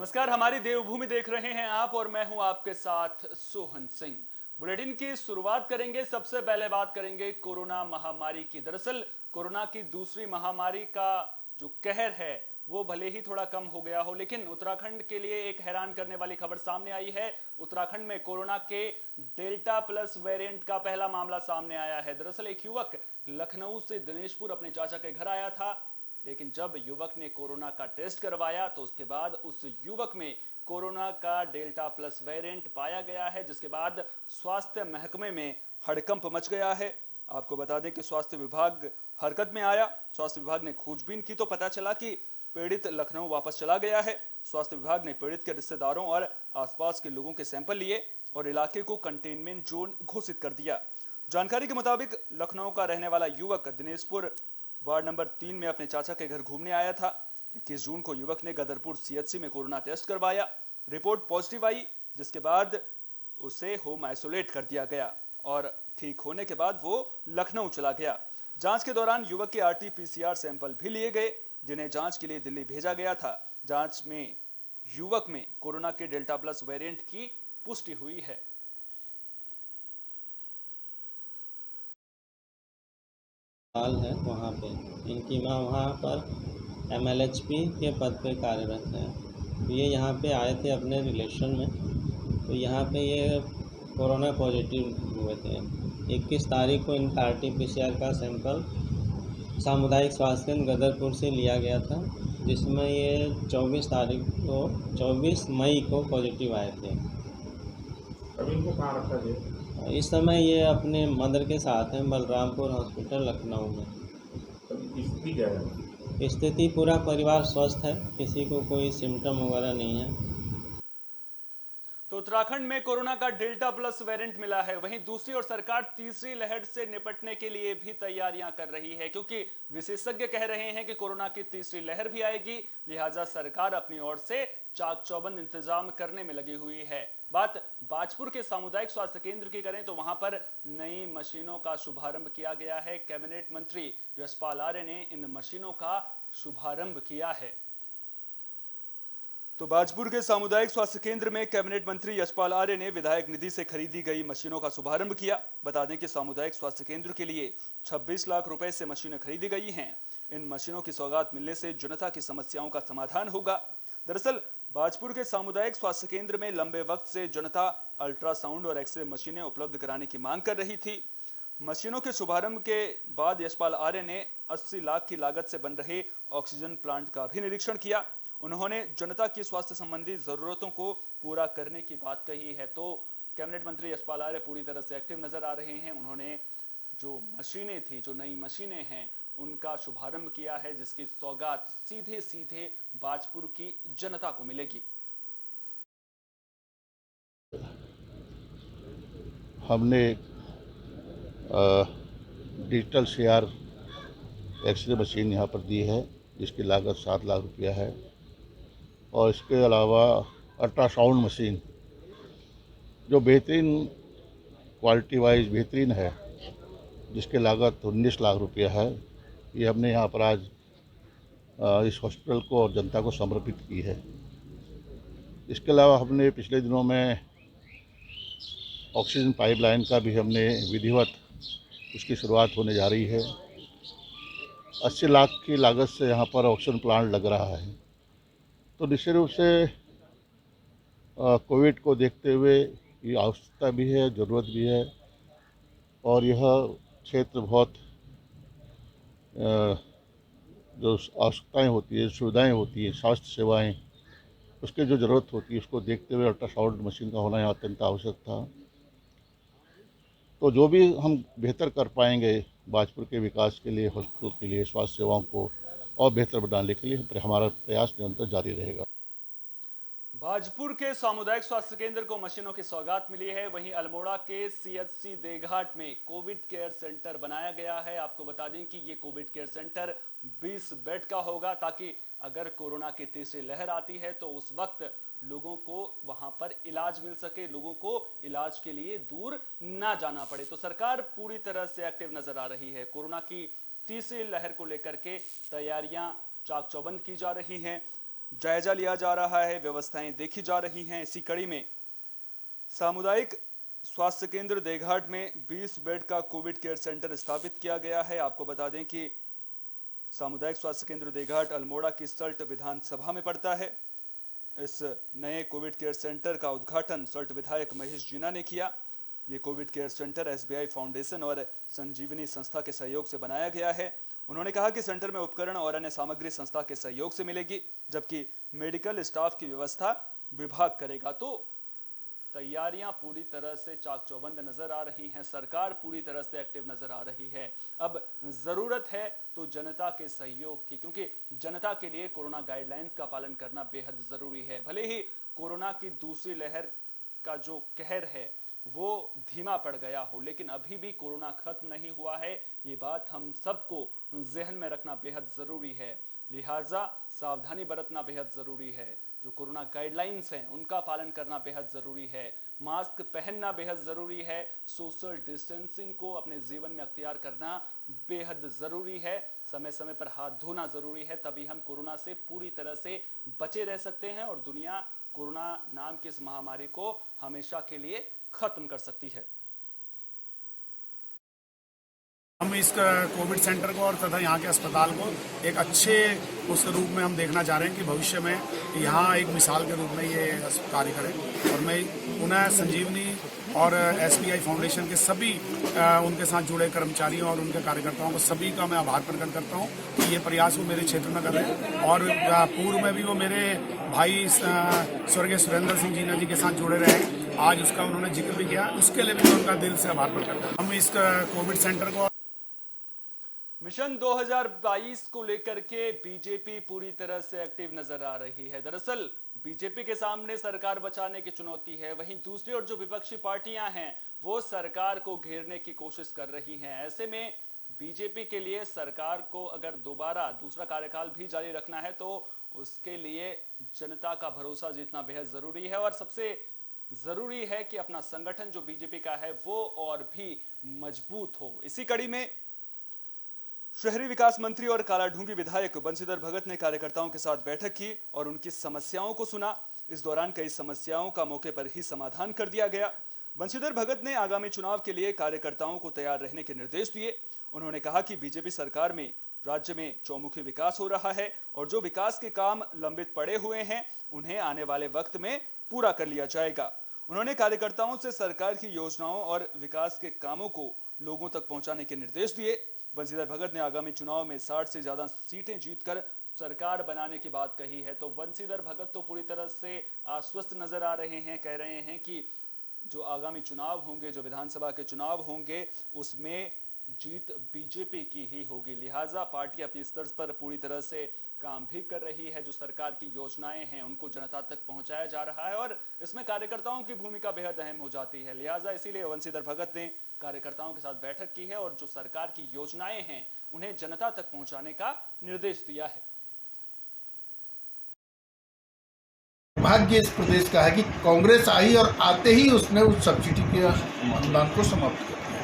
नमस्कार, हमारी देवभूमि देख रहे हैं आप और मैं हूं आपके साथ सोहन सिंह। बुलेटिन की शुरुआत करेंगे। सबसे पहले बात करेंगे कोरोना महामारी की। दरअसल कोरोना की दूसरी महामारी का जो कहर है वो भले ही थोड़ा कम हो गया हो, लेकिन उत्तराखंड के लिए एक हैरान करने वाली खबर सामने आई है। उत्तराखंड में कोरोना के डेल्टा प्लस वेरिएंट का पहला मामला सामने आया है। दरअसल एक युवक लखनऊ से दिनेशपुर अपने चाचा के घर आया था, लेकिन जब युवक ने कोरोना का टेस्ट करवाया तो उसके बाद उस युवक में कोरोना का डेल्टा प्लस वेरिएंट पाया गया है, जिसके बाद स्वास्थ्य महकमे में हड़कंप मच गया है। आपको बता दें कि स्वास्थ्य विभाग हरकत में आया। स्वास्थ्य विभाग ने खोजबीन की तो पता चला कि पीड़ित लखनऊ वापस चला गया है। स्वास्थ्य विभाग ने पीड़ित के रिश्तेदारों और आसपास के लोगों के सैंपल लिए और इलाके को कंटेनमेंट जोन घोषित कर दिया। जानकारी के मुताबिक लखनऊ का रहने वाला युवक दिनेशपुर वार्ड नंबर 3 में अपने चाचा के घर घूमने आया था। 21 जून को युवक ने गदरपुर सीएचसी में कोरोना टेस्ट करवाया। रिपोर्ट पॉजिटिव आई, जिसके बाद उसे होम आइसोलेट कर दिया गया और ठीक होने के बाद वो लखनऊ चला गया। जांच के दौरान युवक के आरटी-पीसीआर सैंपल भी लिए गए, जिन्हें जांच के लिए दिल्ली भेजा गया था। जांच में युवक में कोरोना के डेल्टा प्लस वेरिएंट की पुष्टि हुई है। हाल है वहाँ पे इनकी माँ वहाँ पर एमएलएचपी के पद पे कार्यरत है। तो ये यहाँ पे आए थे अपने रिलेशन में, तो यहाँ पे ये कोरोना पॉजिटिव हुए थे। 21 तारीख को इनका आरटी-पीसीआर का सैंपल सामुदायिक स्वास्थ्य केंद्र गदरपुर से लिया गया था, जिसमें ये 24 मई को पॉजिटिव आए थे। अब इनको कहाँ रखा गया? इस समय ये अपने मदर के साथ हैं बलरामपुर हॉस्पिटल लखनऊ में। स्थिति क्या है? स्थिति पूरा परिवार स्वस्थ है, किसी को कोई सिम्टम वगैरह नहीं है। तो उत्तराखंड में कोरोना का डेल्टा प्लस वेरिएंट मिला है। वहीं दूसरी ओर सरकार तीसरी लहर से निपटने के लिए भी तैयारियां कर रही है, क्योंकि विशेषज्ञ कह रहे हैं कि कोरोना की तीसरी लहर भी आएगी। लिहाजा सरकार अपनी ओर से चाक चौबंद इंतजाम करने में लगी हुई है। बात बाजपुर के सामुदायिक स्वास्थ्य केंद्र की करें तो वहां पर नई मशीनों का शुभारंभ किया गया है। कैबिनेट मंत्री यशपाल आर्य ने इन मशीनों का शुभारंभ किया है। तो बाजपुर के सामुदायिक स्वास्थ्य केंद्र में कैबिनेट मंत्री यशपाल आर्य ने विधायक निधि से खरीदी गई मशीनों का शुभारंभ किया। बता दें कि सामुदायिक स्वास्थ्य केंद्र के लिए 26 लाख रुपए से मशीनें खरीदी गई हैं। इन मशीनों की सौगात मिलने से जनता की समस्याओं का समाधान होगा। दरअसल बाजपुर के सामुदायिक स्वास्थ्य केंद्र में लंबे वक्त से जनता अल्ट्रासाउंड और एक्सरे मशीनें उपलब्ध कराने की मांग कर रही थी। मशीनों के शुभारंभ के बाद यशपाल आर्य ने 80 लाख की लागत से बन रहे ऑक्सीजन प्लांट का भी निरीक्षण किया। उन्होंने जनता की स्वास्थ्य संबंधी जरूरतों को पूरा करने की बात कही है। तो कैबिनेट मंत्री यशपाल आर्य पूरी तरह से एक्टिव नजर आ रहे हैं। उन्होंने जो मशीनें थी, जो नई मशीनें हैं, उनका शुभारंभ किया है, जिसकी सौगात सीधे सीधे बाजपुर की जनता को मिलेगी। हमने डिजिटल सीआर एक्सरे मशीन यहाँ पर दी है, जिसकी लागत 7 लाख रुपया है। और इसके अलावा अल्ट्रासाउंड मशीन जो बेहतरीन क्वालिटी वाइज बेहतरीन है, जिसकी लागत 19 लाख रुपया है, ये हमने यहाँ पर आज इस हॉस्पिटल को और जनता को समर्पित की है। इसके अलावा हमने पिछले दिनों में ऑक्सीजन पाइपलाइन का भी हमने विधिवत उसकी शुरुआत होने जा रही है। 80 लाख की लागत से यहाँ पर ऑक्सीजन प्लांट लग रहा है। तो निश्चित रूप से कोविड को देखते हुए ये आवश्यकता भी है, ज़रूरत भी है। और यह क्षेत्र बहुत जो आवश्यकताएं होती है, सुविधाएं होती है, स्वास्थ्य सेवाएं, उसकी जो ज़रूरत होती है, उसको देखते हुए अल्ट्रासाउंड मशीन का होना यहाँ अत्यंत आवश्यक था। तो जो भी हम बेहतर कर पाएंगे बाजपुर के विकास के लिए, हॉस्पिटल के लिए, स्वास्थ्य सेवाओं को और बेहतर बनाने के लिए हमारा प्रयास निरंतर जारी रहेगा। बाजपुर के सामुदायिक स्वास्थ्य केंद्र को मशीनों की सौगात मिली है। वहीं अल्मोड़ा के सीएचसी देघाट में कोविड केयर सेंटर बनाया गया है। आपको बता दें कि ये कोविड केयर सेंटर 20 बेड का होगा, ताकि अगर कोरोना की तीसरी लहर आती है तो उस वक्त लोगों को वहां पर इलाज मिल सके, लोगों को इलाज के लिए दूर ना जाना पड़े। तो सरकार पूरी तरह से एक्टिव नजर आ रही है। कोरोना की तीसरी लहर को लेकर के तैयारियां चाक चौबंद की जा रही हैं। जायजा लिया जा रहा है, व्यवस्थाएं देखी जा रही हैं। इसी कड़ी में सामुदायिक स्वास्थ्य केंद्र देघाट में 20 बेड का कोविड केयर सेंटर स्थापित किया गया है। आपको बता दें कि सामुदायिक स्वास्थ्य केंद्र देघाट अल्मोड़ा की सल्ट विधानसभा में पड़ता है। इस नए कोविड केयर सेंटर का उद्घाटन सल्ट विधायक महेश जीना ने किया। ये Covid care centre SBI foundation और संजीवनी संस्था के सहयोग से बनाया गया है। उन्होंने कहा कि सेंटर में उपकरण और अन्य सामग्री संस्था के सहयोग से मिलेगी, जबकि मेडिकल स्टाफ की व्यवस्था विभाग करेगा। तो तैयारियां पूरी तरह से चाक चौबंद नजर आ रही हैं। सरकार पूरी तरह से एक्टिव नजर आ रही है। अब जरूरत है तो जनता के सहयोग की, क्योंकि जनता के लिए कोरोना गाइडलाइंस का पालन करना बेहद जरूरी है। भले ही कोरोना की दूसरी लहर का जो कहर है वो धीमा पड़ गया हो, लेकिन अभी भी कोरोना खत्म नहीं हुआ है। ये बात हम सबको जहन में रखना बेहद जरूरी है। लिहाजा सावधानी बरतना बेहद जरूरी है। जो कोरोना गाइडलाइंस हैं उनका पालन करना बेहद जरूरी है। मास्क पहनना बेहद जरूरी है। सोशल डिस्टेंसिंग को अपने जीवन में अख्तियार करना बेहद जरूरी है। समय समय पर हाथ धोना जरूरी है, तभी हम कोरोना से पूरी तरह से बचे रह सकते हैं और दुनिया कोरोना नाम की इस महामारी को हमेशा के लिए खत्म कर सकती है। हम इस कोविड सेंटर को और तथा यहाँ के अस्पताल को एक अच्छे उस रूप में हम देखना चाह रहे हैं कि भविष्य में यहाँ एक मिसाल के रूप में ये कार्य करें। और मैं पुनः संजीवनी और एसबीआई फाउंडेशन के सभी उनके साथ जुड़े कर्मचारियों और उनके कार्यकर्ताओं को सभी का मैं आभार प्रकट करता हूँ कि ये प्रयास वो मेरे क्षेत्र में कर रहे हैं। और पूर्व में भी वो मेरे भाई स्वर्गीय सुरेंद्र सिंह जीना जी के साथ जुड़े रहे, आज उसका उन्होंने जिक्र भी किया, उसके लिए भी मैं उनका दिल से आभार प्रकट करता हूँ। हम इस कोविड सेंटर को मिशन 2022 को लेकर के बीजेपी पूरी तरह से एक्टिव नजर आ रही है। दरअसल बीजेपी के सामने सरकार बचाने की चुनौती है, वहीं दूसरी ओर जो विपक्षी पार्टियां हैं वो सरकार को घेरने की कोशिश कर रही हैं। ऐसे में बीजेपी के लिए सरकार को अगर दोबारा दूसरा कार्यकाल भी जारी रखना है तो उसके लिए जनता का भरोसा जीतना बेहद जरूरी है। और सबसे जरूरी है कि अपना संगठन जो बीजेपी का है वो और भी मजबूत हो। इसी कड़ी में शहरी विकास मंत्री और कालाढूंगी विधायक बंशीधर भगत ने कार्यकर्ताओं के साथ बैठक की और उनकी समस्याओं को सुना। इस दौरान कई समस्याओं का मौके पर ही समाधान कर दिया गया। बंशीधर भगत ने आगामी चुनाव के लिए कार्यकर्ताओं को तैयार रहने के निर्देश दिए। उन्होंने कहा कि बीजेपी सरकार में राज्य में चौमुखी विकास हो रहा है और जो विकास के काम लंबित पड़े हुए हैं उन्हें आने वाले वक्त में पूरा कर लिया जाएगा। उन्होंने कार्यकर्ताओं से सरकार की योजनाओं और विकास के कामों को लोगों तक पहुंचाने के निर्देश दिए। बंशीधर भगत ने आगामी चुनाव में 60 से ज्यादा सीटें जीतकर सरकार बनाने की बात कही है। तो बंशीधर भगत तो पूरी तरह से आश्वस्त नजर आ रहे हैं, कह रहे हैं कि जो आगामी चुनाव होंगे, जो विधानसभा के चुनाव होंगे, उसमें जीत बीजेपी की ही होगी। लिहाजा पार्टी अपनी स्तर पर पूरी तरह से काम भी कर रही है। जो सरकार की योजनाएं हैं उनको जनता तक पहुंचाया जा रहा है और इसमें कार्यकर्ताओं की भूमिका बेहद अहम हो जाती है। लिहाजा इसीलिए बंशीधर भगत ने कार्यकर्ताओं के साथ बैठक की है और जो सरकार की योजनाएं हैं उन्हें जनता तक पहुंचाने का निर्देश दिया है। भाग्य इस प्रदेश का है कि कांग्रेस आई और आते ही उसने उस सब्सिडी के अनुदान को समाप्त कर दिया।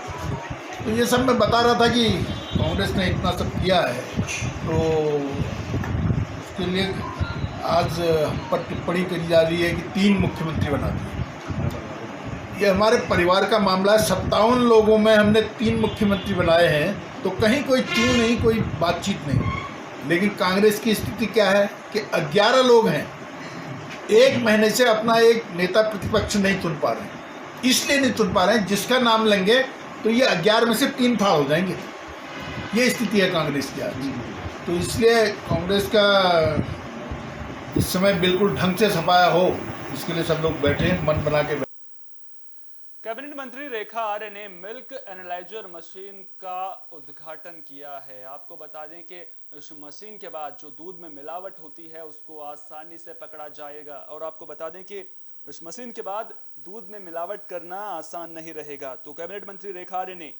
तो ये सब मैं बता रहा था कि कांग्रेस ने इतना सब किया है, तो उसके लिए आज पर टिप्पणी करी जा रही है कि 3 मुख्यमंत्री बना दिए। ये हमारे परिवार का मामला है। 57 लोगों में हमने 3 मुख्यमंत्री बनाए हैं, तो कहीं कोई क्यों नहीं, कोई बातचीत नहीं। लेकिन कांग्रेस की स्थिति क्या है कि 11 लोग हैं, 1 महीने से अपना एक नेता प्रतिपक्ष नहीं चुन पा रहे हैं। इसलिए नहीं चुन पा रहे हैं, जिसका नाम लेंगे तो ये 11 में से 3 फाड़ हो जाएंगे। ये स्थिति है कांग्रेस की आज। तो इसलिए कांग्रेस का इस समय बिल्कुल ढंग से सफाया हो, इसके लिए सब लोग बैठे, मन बना के। कैबिनेट मंत्री रेखा आर्य ने मिल्क एनालाइजर मशीन का उद्घाटन किया है। आपको बता दें कि इस मशीन के बाद जो दूध में मिलावट होती है उसको आसानी से पकड़ा जाएगा। और आपको बता दें कि इस मशीन के बाद दूध में मिलावट करना आसान नहीं रहेगा। तो कैबिनेट मंत्री रेखा आर्य ने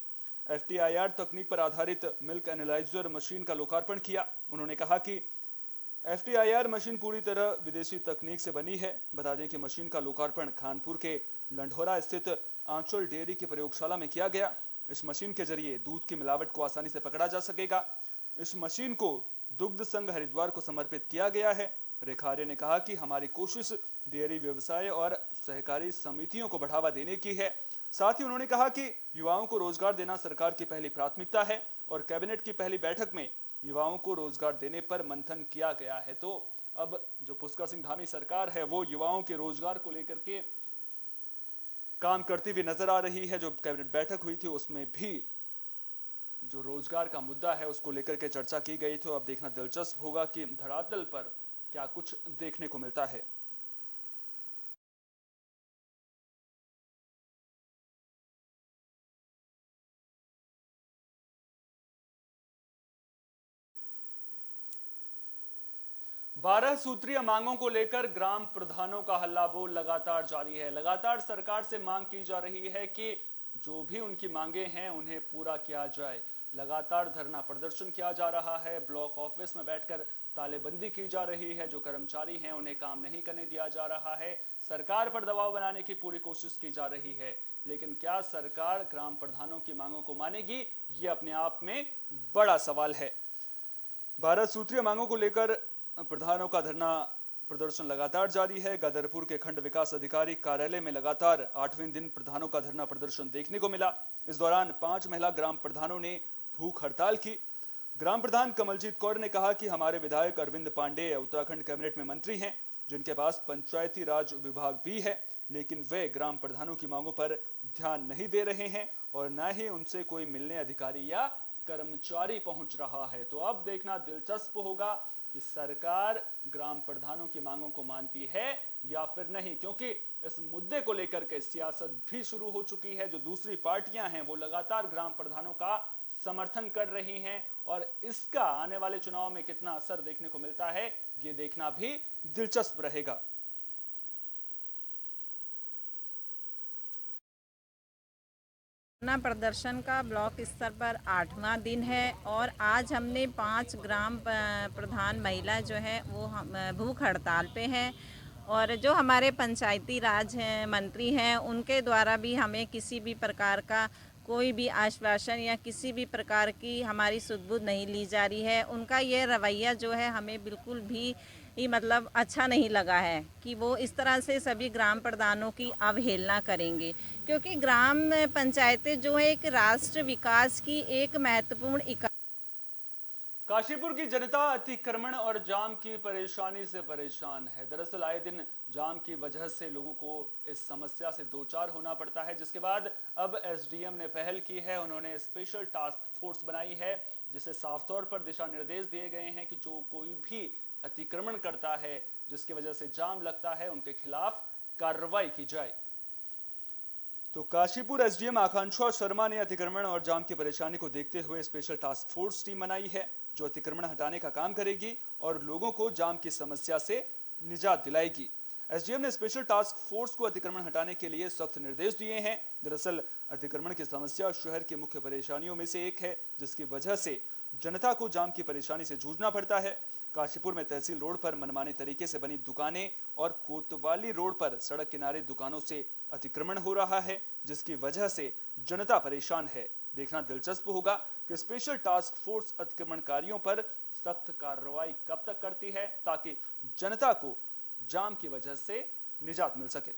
FTIR तकनीक पर आधारित मिल्क एनालाइजर मशीन का लोकार्पण किया। उन्होंने कहा कि FTIR मशीन पूरी तरह विदेशी तकनीक से बनी है। बता दें कि मशीन का लोकार्पण कानपुर के लंढोरा स्थित आंचल डेयरी की प्रयोगशाला में किया गया। इस मशीन के जरिए दूध की मिलावट को आसानी से पकड़ा जा सकेगा। इस मशीन को दुग्ध संघ हरिद्वार को समर्पित किया गया है। रेखा आर्य ने कहा कि हमारी कोशिश डेयरी व्यवसाय और सहकारी समितियों को बढ़ावा देने की है। साथ ही उन्होंने कहा कि युवाओं को रोजगार देना सरकार की पहली प्राथमिकता है और कैबिनेट की पहली बैठक में युवाओं को रोजगार देने पर मंथन किया गया है। तो अब जो पुष्कर सिंह धामी सरकार है वो युवाओं के रोजगार को लेकर के काम करती हुई नजर आ रही है। जो कैबिनेट बैठक हुई थी उसमें भी जो रोजगार का मुद्दा है उसको लेकर के चर्चा की गई थी। अब देखना दिलचस्प होगा कि धरातल पर क्या कुछ देखने को मिलता है। बारह सूत्रीय मांगों को लेकर ग्राम प्रधानों का हल्ला बोल लगातार जारी है। लगातार सरकार से मांग की जा रही है कि जो भी उनकी मांगे हैं उन्हें पूरा किया जाए। लगातार धरना प्रदर्शन किया जा रहा है। ब्लॉक ऑफिस में बैठकर तालेबंदी की जा रही है। जो कर्मचारी हैं उन्हें काम नहीं करने दिया जा रहा है। सरकार पर दबाव बनाने की पूरी कोशिश की जा रही है, लेकिन क्या सरकार ग्राम प्रधानों की मांगों को मानेगी, ये अपने आप में बड़ा सवाल है। 12 सूत्रीय मांगों को लेकर प्रधानों का धरना प्रदर्शन लगातार जारी है। गदरपुर के खंड विकास अधिकारी कार्यालय में लगातार 8वें दिन प्रधानों का धरना प्रदर्शन देखने को मिला। इस दौरान 5 महिला ग्राम प्रधानों ने भूख हड़ताल की। ग्राम प्रधान कमलजीत कौर ने कहा कि हमारे विधायक अरविंद पांडे उत्तराखंड कैबिनेट में मंत्री हैं, जिनके पास पंचायती राज विभाग भी है, लेकिन वे ग्राम प्रधानों की मांगों पर ध्यान नहीं दे रहे हैं और न ही उनसे कोई मिलने अधिकारी या कर्मचारी पहुंच रहा है। तो अब देखना दिलचस्प होगा कि सरकार ग्राम प्रधानों की मांगों को मानती है या फिर नहीं, क्योंकि इस मुद्दे को लेकर के सियासत भी शुरू हो चुकी है। जो दूसरी पार्टियां हैं वो लगातार ग्राम प्रधानों का समर्थन कर रही हैं और इसका आने वाले चुनाव में कितना असर देखने को मिलता है ये देखना भी दिलचस्प रहेगा। धरना प्रदर्शन का ब्लॉक स्तर पर 8वां दिन है और आज हमने 5 ग्राम प्रधान महिला जो है वो भूख हड़ताल पे हैं और जो हमारे पंचायती राज हैं मंत्री हैं उनके द्वारा भी हमें किसी भी प्रकार का कोई भी आश्वासन या किसी भी प्रकार की हमारी सुध-बुध नहीं ली जा रही है। उनका ये रवैया जो है हमें बिल्कुल भी मतलब अच्छा नहीं लगा है कि वो इस तरह से सभी ग्राम प्रधानों की अवहेलना करेंगे, क्योंकि ग्राम पंचायतें जो है एक राष्ट्र विकास की एक महत्वपूर्ण इकाई। काशीपुर की जनता अतिक्रमण और जाम की परेशानी से परेशान है। दरअसल आए दिन जाम की वजह से लोगों को इस समस्या से दो चार होना पड़ता है, जिसके बाद अब एसडीएम ने पहल की है। उन्होंने स्पेशल टास्क फोर्स बनाई है, जिसे साफ तौर पर दिशा निर्देश दिए गए हैं कि जो कोई भी अतिक्रमण करता है जिसकी वजह से जाम लगता है उनके खिलाफ कार्रवाई की जाए। तो काशीपुर एसडीएम आकांक्षा शर्मा ने अतिक्रमण और जाम की परेशानी को देखते हुए स्पेशल टास्क फोर्स टीम बनाई है, जो अतिक्रमण हटाने का काम करेगी और लोगों को जाम की समस्या से निजात दिलाएगी। एसडीएम ने स्पेशल टास्क फोर्स को अतिक्रमण हटाने के लिए सख्त निर्देश दिए हैं। दरअसल अतिक्रमण की समस्या शहर की मुख्य परेशानियों में से एक है, जिसकी वजह से जनता को जाम की परेशानी से जूझना पड़ता है। काशीपुर में तहसील रोड पर मनमाने तरीके से बनी दुकानें और कोतवाली रोड पर सड़क किनारे दुकानों से अतिक्रमण हो रहा है, जिसकी वजह से जनता परेशान है। देखना दिलचस्प होगा कि स्पेशल टास्क फोर्स अतिक्रमणकारियों पर सख्त कार्रवाई कब तक करती है, ताकि जनता को जाम की वजह से निजात मिल सके।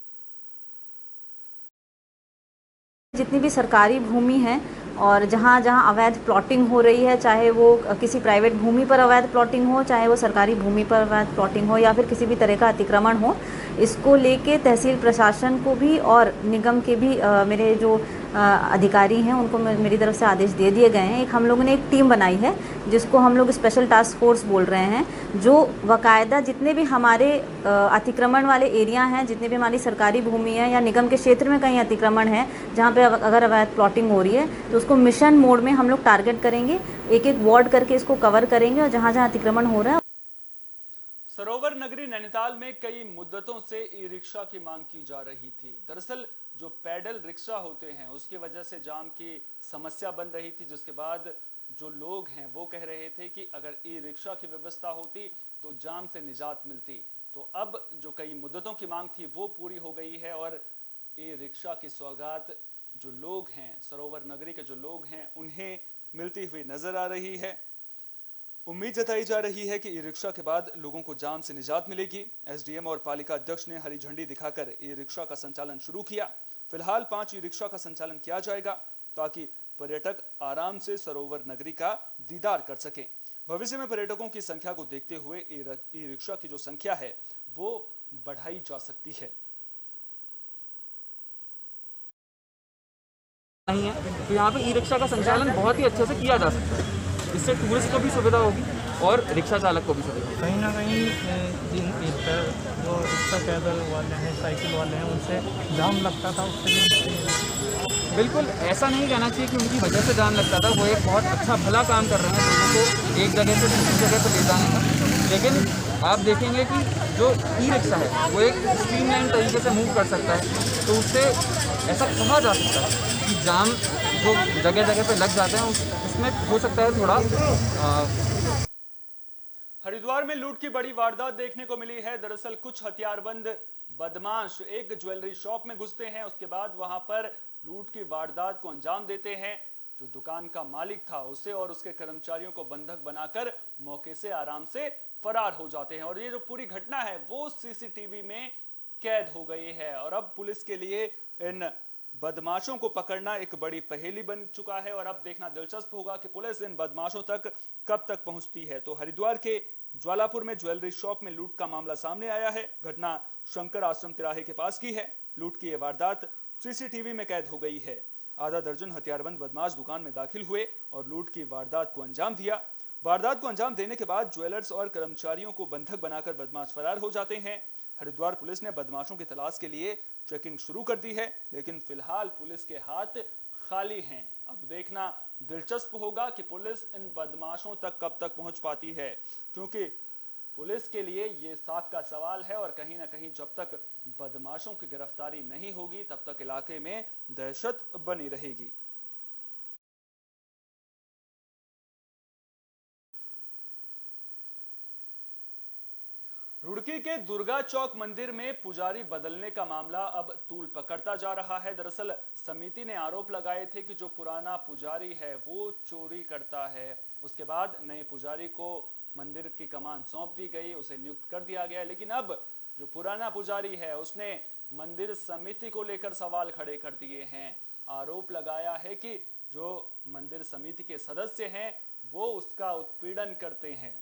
जितनी भी सरकारी भूमि है और जहाँ जहाँ अवैध प्लॉटिंग हो रही है, चाहे वो किसी प्राइवेट भूमि पर अवैध प्लॉटिंग हो, चाहे वो सरकारी भूमि पर अवैध प्लॉटिंग हो या फिर किसी भी तरह का अतिक्रमण हो, इसको लेके तहसील प्रशासन को भी और निगम के भी मेरे जो अधिकारी हैं उनको मेरी तरफ से आदेश दे दिए गए हैं। हम लोगों ने एक टीम बनाई है जिसको हम लोग स्पेशल टास्क फोर्स बोल रहे हैं, जो बाकायदा जितने भी हमारे अतिक्रमण वाले एरिया हैं, जितने भी हमारी सरकारी भूमि है या निगम के क्षेत्र में कहीं अतिक्रमण है जहाँ पे अगर अवैध प्लॉटिंग हो रही है तो उसको मिशन मोड में हम लोग टारगेट करेंगे, एक एक वार्ड करके इसको कवर करेंगे और जहाँ जहाँ अतिक्रमण हो रहा है। सरोवर नगरी नैनीताल में कई मुद्दतों से ई रिक्शा की मांग की जा रही थी। दरअसल जो पैडल रिक्शा होते हैं उसकी वजह से जाम की समस्या बन रही थी, जिसके बाद जो लोग हैं वो कह रहे थे कि अगर ई रिक्शा की व्यवस्था होती तो जाम से निजात मिलती। तो अब जो कई मुद्दतों की मांग थी वो पूरी हो गई है और ई रिक्शा की सौगात जो लोग हैं, सरोवर नगरी के जो लोग हैं, उन्हें मिलती हुई नजर आ रही है। उम्मीद जताई जा रही है कि ई रिक्शा के बाद लोगों को जाम से निजात मिलेगी। एसडीएम और पालिका अध्यक्ष ने हरी झंडी दिखाकर ई रिक्शा का संचालन शुरू किया। फिलहाल 5 ई रिक्शा का संचालन किया जाएगा ताकि पर्यटक आराम से सरोवर नगरी का दीदार कर सकें। भविष्य में पर्यटकों की संख्या को देखते हुए ई रिक्शा की जो संख्या है वो बढ़ाई जा सकती है। नहीं है तो यहाँ पे ई रिक्शा का संचालन बहुत ही अच्छे से किया जा सकता है। इससे टूरिस्ट को भी सुविधा होगी और रिक्शा चालक को भी सुविधा होगी। कहीं ना कहीं जो रिक्शा पैदल वाले हैं, साइकिल वाले हैं, उनसे जाम लगता था, उससे बिल्कुल ऐसा नहीं कहना चाहिए कि उनकी वजह से जाम लगता था। वो एक बहुत अच्छा भला काम कर रहे हैं लोगों को एक जगह से दूसरी जगह पर ले जाने का। लेकिन आप देखेंगे कि जो ई रिक्शा है वो एक स्ट्रीमलाइन तरीके से मूव कर सकता है, तो उससे ऐसा कहा जा सकता है कि जाम जो जगह जगह पे लग जाते हैं उसमें हो सकता है थोड़ा। हरिद्वार में लूट की बड़ी वारदात देखने को मिली है। दरअसल कुछ हथियारबंद बदमाश एक ज्वेलरी शॉप में घुसते हैं, उसके बाद वहां पर लूट की वारदात को अंजाम देते हैं। जो दुकान का मालिक था उसे और उसके कर्मचारियों को बंधक बनाकर मौके से आराम से फरार हो जाते हैं। और ये जो पूरी घटना है वो सीसीटीवी में कैद हो गई है और अब पुलिस के लिए इन बदमाशों को पकड़ना एक बड़ी पहेली बन चुका है। और अब देखना दिलचस्प होगा कि पुलिस इन बदमाशों तक कब तक पहुंचती है। तो हरिद्वार के ज्वालापुर में ज्वेलरी शॉप में लूट का मामला सामने आया है। घटना शंकर आश्रम तिराहे के पास की है। लूट की यह वारदात सीसीटीवी में कैद हो गई है। आधा दर्जन हथियारबंद बदमाश दुकान में दाखिल हुए और लूट की वारदात को अंजाम दिया। वारदात को अंजाम देने के बाद ज्वेलर्स और कर्मचारियों को बंधक बनाकर बदमाश फरार हो जाते हैं। हरिद्वार पुलिस ने बदमाशों की तलाश के लिए चेकिंग शुरू कर दी है, लेकिन फिलहाल पुलिस के हाथ खाली हैं। अब देखना दिलचस्प होगा कि पुलिस इन बदमाशों तक कब तक पहुंच पाती है, क्योंकि पुलिस के लिए ये साख का सवाल है। और कहीं ना कहीं जब तक बदमाशों की गिरफ्तारी नहीं होगी तब तक इलाके में दहशत बनी रहेगी। रुड़की के दुर्गा चौक मंदिर में पुजारी बदलने का मामला अब तूल पकड़ता जा रहा है। दरअसल समिति ने आरोप लगाए थे कि जो पुराना पुजारी है वो चोरी करता है। उसके बाद नए पुजारी को मंदिर की कमान सौंप दी गई, उसे नियुक्त कर दिया गया। लेकिन अब जो पुराना पुजारी है उसने मंदिर समिति को लेकर सवाल खड़े कर दिए हैं। आरोप लगाया है कि जो मंदिर समिति के सदस्य हैं वो उसका उत्पीड़न करते हैं।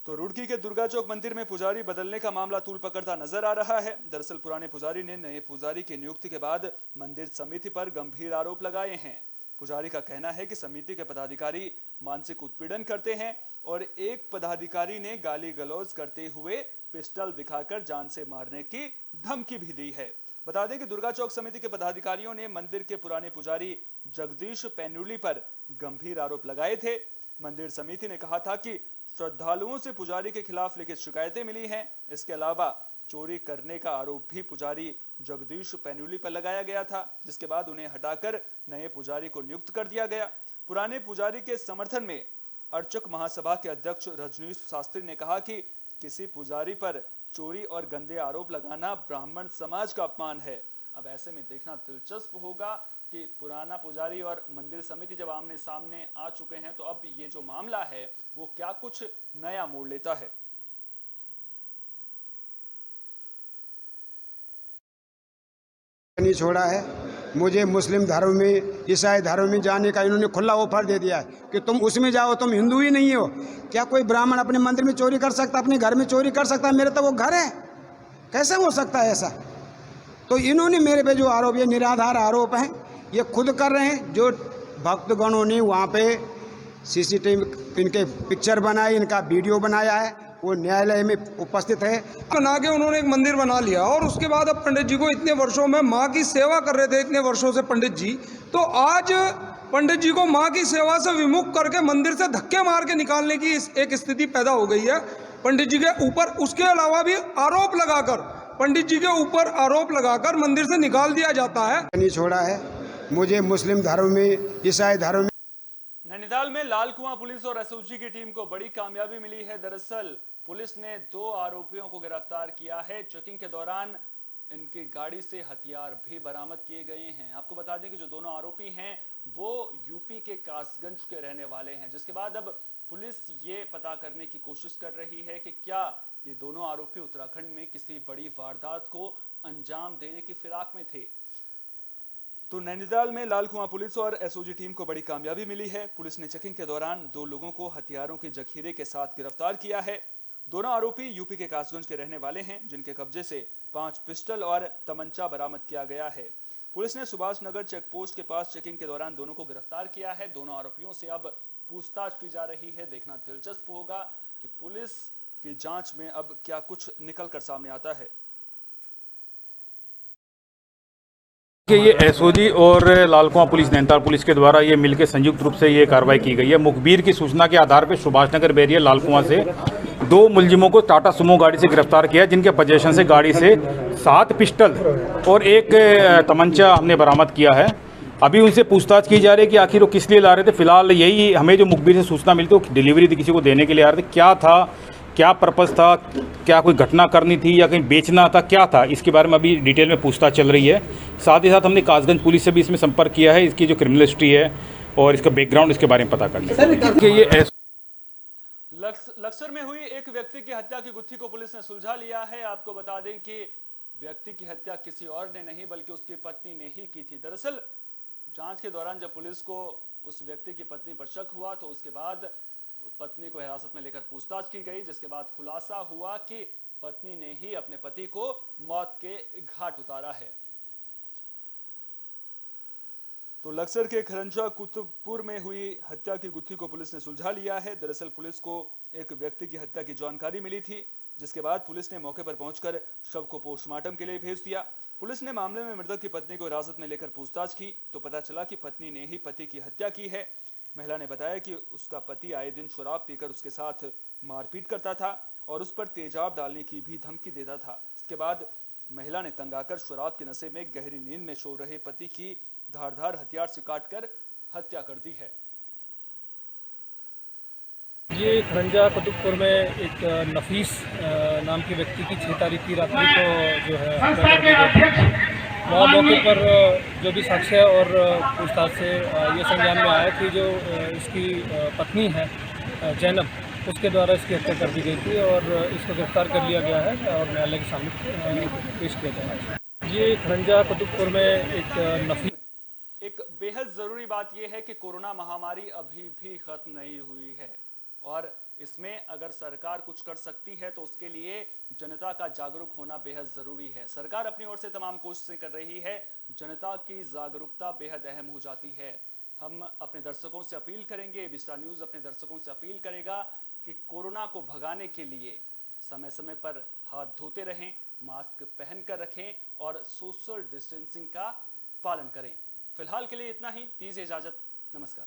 तो रुड़की के दुर्गा चौक मंदिर में पुजारी बदलने का मामला तूल पकड़ता नजर आ रहा है। दरअसल पुराने पुजारी ने नए पुजारी की नियुक्ति के बाद मंदिर समिति पर गंभीर आरोप लगाए हैं। पुजारी का कहना है कि समिति के पदाधिकारी मानसिक उत्पीड़न करते हैं और एक पदाधिकारी ने गाली गलौज करते हुए पिस्टल दिखाकर जान से मारने की धमकी भी दी है। बता दें कि दुर्गा चौक समिति के पदाधिकारियों ने मंदिर के पुराने पुजारी जगदीश पैनुली पर गंभीर आरोप लगाए थे। मंदिर समिति ने कहा था कि श्रद्धालुओं से पुजारी के खिलाफ लिखित शिकायतें मिली हैं। इसके अलावा चोरी करने का आरोप भी पुजारी जगदीश पैनुली पर लगाया गया था, जिसके बाद उन्हें हटाकर नए पुजारी को नियुक्त कर दिया गया। पुराने पुजारी के समर्थन में अर्चक महासभा के अध्यक्ष रजनीश शास्त्री ने कहा कि किसी पुजारी पर चोरी और गंदे आरोप लगाना ब्राह्मण समाज का अपमान है। अब ऐसे में देखना दिलचस्प होगा कि पुराना पुजारी और मंदिर समिति जब आमने सामने आ चुके हैं तो अब ये जो मामला है वो क्या कुछ नया मोड़ लेता है। नहीं छोड़ा है। मुझे मुस्लिम धर्म में, ईसाई धर्म में जाने का इन्होंने खुला ऑफर दे दिया है कि तुम उसमें जाओ, तुम हिंदू ही नहीं हो। क्या कोई ब्राह्मण अपने मंदिर में चोरी कर सकता, अपने घर में चोरी कर सकता? मेरे तो वो घर है, कैसे हो सकता है ऐसा? तो इन्होंने मेरे पे जो आरोप, ये निराधार आरोप हैं, ये खुद कर रहे हैं। जो भक्तगणों ने वहाँ पे सीसीटीवी इनके पिक्चर बनाई, इनका वीडियो बनाया है, वो न्यायालय में उपस्थित है। बना के उन्होंने एक मंदिर बना लिया और उसके बाद अब पंडित जी को इतने वर्षों में माँ की सेवा कर रहे थे, इतने वर्षों से पंडित जी, तो आज पंडित जी को माँ की सेवा से विमुख करके मंदिर से धक्के मार के निकालने की एक स्थिति पैदा हो गई है पंडित जी के ऊपर। उसके अलावा भी आरोप लगाकर, पंडित जी के ऊपर आरोप लगाकर मंदिर से निकाल दिया जाता है। नहीं छोड़ा है। मुझे मुस्लिम धर्म में, ईसाई धर्म में। नैनीताल में लाल कुआं पुलिस और एसओजी की टीम को बड़ी कामयाबी मिली है। दरअसल पुलिस ने 2 आरोपियों को गिरफ्तार किया है। चेकिंग के दौरान इनकी गाड़ी से हथियार भी बरामद किए गए हैं। आपको बता दें कि जो दोनों आरोपी हैं वो यूपी के कासगंज के रहने वाले हैं, जिसके बाद अब पुलिस ये पता करने की कोशिश कर रही है कि क्या ये दोनों आरोपी उत्तराखंड में किसी बड़ी वारदात को अंजाम देने की फिराक में थे। तो नैनीताल में लाल कुआं पुलिस और एसओजी टीम को बड़ी कामयाबी मिली है। पुलिस ने चेकिंग के दौरान 2 लोगों को हथियारों के जखीरे के साथ गिरफ्तार किया है। दोनों आरोपी यूपी के कासगंज के रहने वाले हैं, जिनके कब्जे से 5 पिस्टल और तमंचा बरामद किया गया है। पुलिस ने सुभाष नगर चेक पोस्ट के पास चेकिंग के दौरान दोनों को गिरफ्तार किया है। दोनों आरोपियों से अब पूछताछ की जा रही है। देखना दिलचस्प होगा कि पुलिस की जांच में अब क्या कुछ निकल कर सामने आता है। कि ये एसओजी और लाल कुआं पुलिस, नैनीताल पुलिस के द्वारा ये मिलकर संयुक्त रूप से ये कार्रवाई की गई है। मुखबिर की सूचना के आधार पर सुभाष नगर बैरियर लाल कुआं से 2 मुलजिमों को टाटा सुमो गाड़ी से गिरफ्तार किया, जिनके पोजेशन से गाड़ी से 7 पिस्टल और 1 तमंचा हमने बरामद किया है। अभी उनसे पूछताछ की जा रही है कि आखिर वो किस लिए ला रहे थे। फिलहाल यही हमें जो मुखबिर से सूचना मिली थी, डिलीवरी थी, किसी को देने के लिए आ रहे थे। क्या था, क्या पर्पस था, क्या कोई घटना करनी थी या कहीं बेचना था, क्या था, इसके बारे में अभी डिटेल में पूछताछ चल रही है। साथ ही साथ हमने कासगंज पुलिस से भी इसमें संपर्क किया है, इसकी जो क्रिमिनल हिस्ट्री है और इसका बैकग्राउंड, इसके बारे में पता करने के ये लक्सर में हुई एक व्यक्ति की हत्या की गुत्थी को पुलिस ने सुलझा लिया है। आपको बता दें कि व्यक्ति की हत्या किसी और ने नहीं बल्कि उसकी पत्नी ने ही की थी। दरअसल जांच के दौरान जब पुलिस को उस व्यक्ति की पत्नी पर शक हुआ तो उसके बाद पत्नी को हिरासत में लेकर पूछताछ की गई, जिसके बाद खुलासा हुआ कि पत्नी ने ही अपने पति को मौत के घाट उतारा है। तो लक्सर के खरंजा कुतुबपुर में हुई हत्या की गुत्थी को पुलिस ने सुलझा लिया है। दरअसल पुलिस को एक व्यक्ति की हत्या की जानकारी मिली थी, जिसके बाद पुलिस ने मौके पर पहुंचकर शव को पोस्टमार्टम के लिए भेज दिया। पुलिस ने मामले में मृतक की पत्नी को हिरासत में लेकर पूछताछ की तो पता चला कि पत्नी ने ही पति की हत्या की है। महिला ने बताया कि उसका पति आए दिन शराब पीकर उसके साथ मारपीट करता था और उस पर तेजाब डालने की भी धमकी देता था। इसके बाद महिला ने तंग आकर शराब के नशे में गहरी नींद में सो रहे पति की धारदार हथियार से काटकर हत्या कर दी है। ये खरंजा कुतुबपुर में एक नफीस नाम के व्यक्ति की 6 तारीख की रात्रि को जो है हत्या कर दी गई। वहाँ मौके पर जो भी साक्ष्य और पूछताछ से ये संज्ञान में आया कि जो इसकी पत्नी है जैनब, उसके द्वारा इसकी हत्या कर दी गई थी और इसको गिरफ्तार कर लिया गया है और न्यायालय के सामने पेश किया गया है। ये खरंजा कुतुबपुर में एक बेहद जरूरी बात यह है कि कोरोना महामारी अभी भी खत्म नहीं हुई है और इसमें अगर सरकार कुछ कर सकती है तो उसके लिए जनता का जागरूक होना बेहद जरूरी है। सरकार अपनी ओर से तमाम कोशिशें कर रही है, जनता की जागरूकता बेहद अहम हो जाती है। हम अपने दर्शकों से अपील करेंगे, एबी स्टार न्यूज़ अपने दर्शकों से अपील करेगा कि कोरोना को भगाने के लिए समय समय पर हाथ धोते रहें, मास्क पहनकर रखें और सोशल डिस्टेंसिंग का पालन करें। फिलहाल के लिए इतना ही, दीजिए इजाजत, नमस्कार।